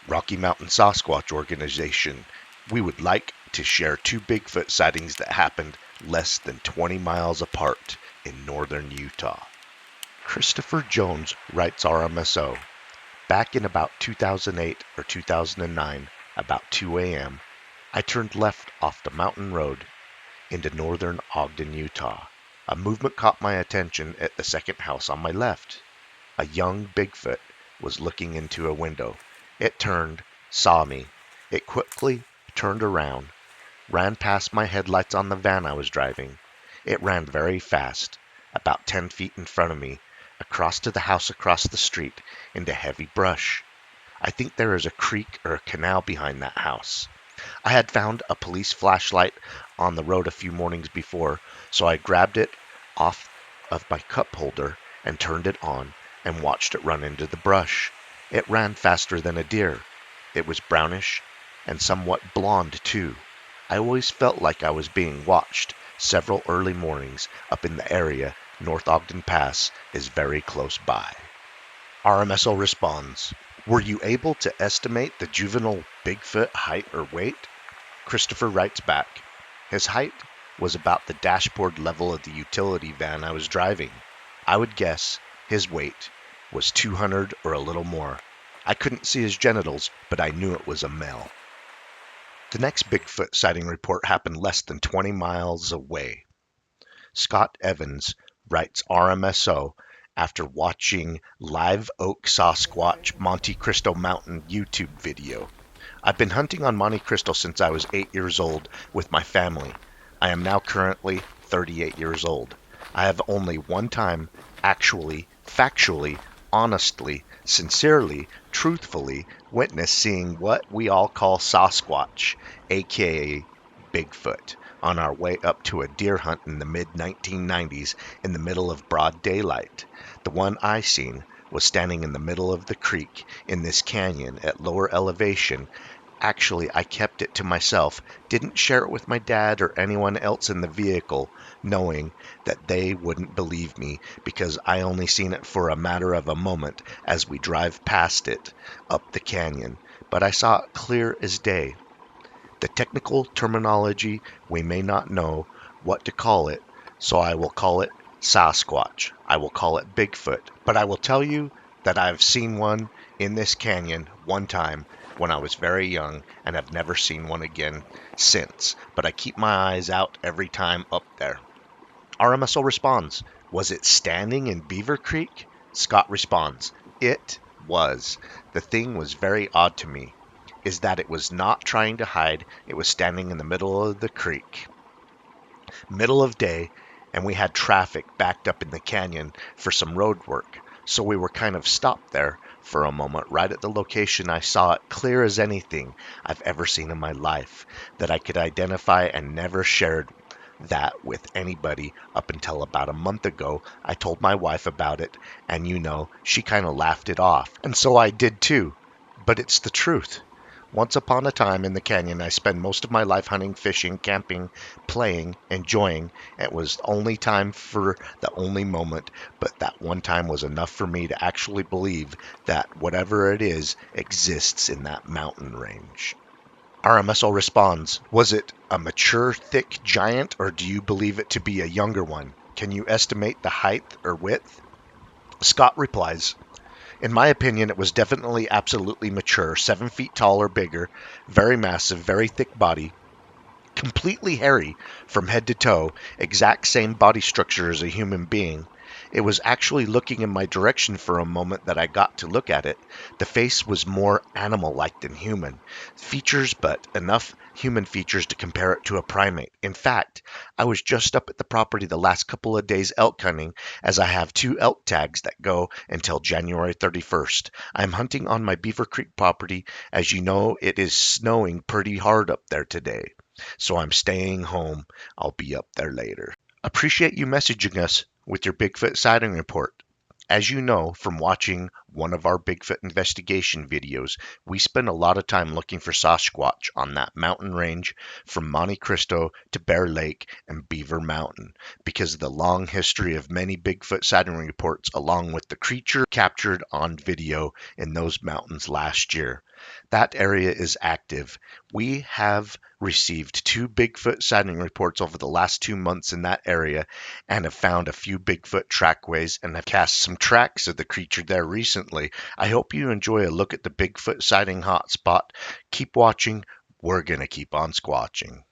Rocky Mountain Sasquatch Organization. We would like to share two Bigfoot sightings that happened less than 20 miles apart in northern Utah. Christopher Jones writes RMSO. Back in about 2008 or 2009, about 2 a.m., I turned left off the mountain road into northern Ogden, Utah. A movement caught my attention at the second house on my left. A young Bigfoot was looking into a window. It turned, saw me. It quickly turned around, ran past my headlights on the van I was driving. It ran very fast, about 10 feet in front of me, across to the house across the street, into heavy brush. I think there is a creek or a canal behind that house. I had found a police flashlight on the road a few mornings before, so I grabbed it off of my cup holder and turned it on and watched it run into the brush. It ran faster than a deer. It was brownish and somewhat blonde too. I always felt like I was being watched. Several early mornings up in the area, North Ogden Pass is very close by. RMSO responds, were you able to estimate the juvenile Bigfoot height or weight? Christopher writes back, his height was about the dashboard level of the utility van I was driving. I would guess his weight was 200 or a little more. I couldn't see his genitals, but I knew it was a male. The next Bigfoot sighting report happened less than 20 miles away. Scott Evans writes RMSO after watching Live Oak Sasquatch Monte Cristo Mountain YouTube video. I've been hunting on Monte Cristo since I was 8 years old with my family. I am now currently 38 years old. I have only one time actually, factually, honestly, sincerely, truthfully witnessed seeing what we all call Sasquatch, aka Bigfoot, on our way up to a deer hunt in the mid-1990s in the middle of broad daylight. The one I seen was standing in the middle of the creek in this canyon at lower elevation. Actually, I kept it to myself, didn't share it with my dad or anyone else in the vehicle, knowing that they wouldn't believe me because I only seen it for a matter of a moment as we drive past it up the canyon, but I saw it clear as day. The technical terminology we may not know what to call it, so I will call it Sasquatch. I will call it Bigfoot, but I will tell you that I have seen one in this canyon one time when I was very young and have never seen one again since, but I keep my eyes out every time up there. RMSO responds, was it standing in Beaver Creek? Scott responds, it was. The thing was very odd to me, is that it was not trying to hide, it was standing in the middle of the creek. Middle of day, and we had traffic backed up in the canyon for some road work, so we were kind of stopped there for a moment right at the location. I saw it clear as anything I've ever seen in my life that I could identify, and never shared that with anybody up until about a month ago. I told my wife about it, and she kind of laughed it off, and so I did too, but it's the truth. Once upon a time in the canyon, I spent most of my life hunting, fishing, camping, playing, enjoying. It was the only time for the only moment, but that one time was enough for me to actually believe that whatever it is exists in that mountain range. RMSO responds, was it a mature, thick giant, or do you believe it to be a younger one? Can you estimate the height or width? Scott replies, in my opinion, it was definitely absolutely mature, 7 feet tall or bigger, very massive, very thick body, completely hairy from head to toe, exact same body structure as a human being. It was actually looking in my direction for a moment that I got to look at it. The face was more animal-like than human features, but enough human features to compare it to a primate. In fact, I was just up at the property the last couple of days elk hunting, as I have 2 elk tags that go until January 31st. I am hunting on my Beaver Creek property. As you know, it is snowing pretty hard up there today, so I'm staying home. I'll be up there later. Appreciate you messaging us with your Bigfoot sighting report. As you know from watching one of our Bigfoot investigation videos, we spend a lot of time looking for Sasquatch on that mountain range from Monte Cristo to Bear Lake and Beaver Mountain because of the long history of many Bigfoot sighting reports, along with the creature captured on video in those mountains last year. That area is active. We have received 2 Bigfoot sighting reports over the last 2 months in that area and have found a few Bigfoot trackways and have cast some tracks of the creature there recently. I hope you enjoy a look at the Bigfoot sighting hotspot. Keep watching. We're going to keep on squatching.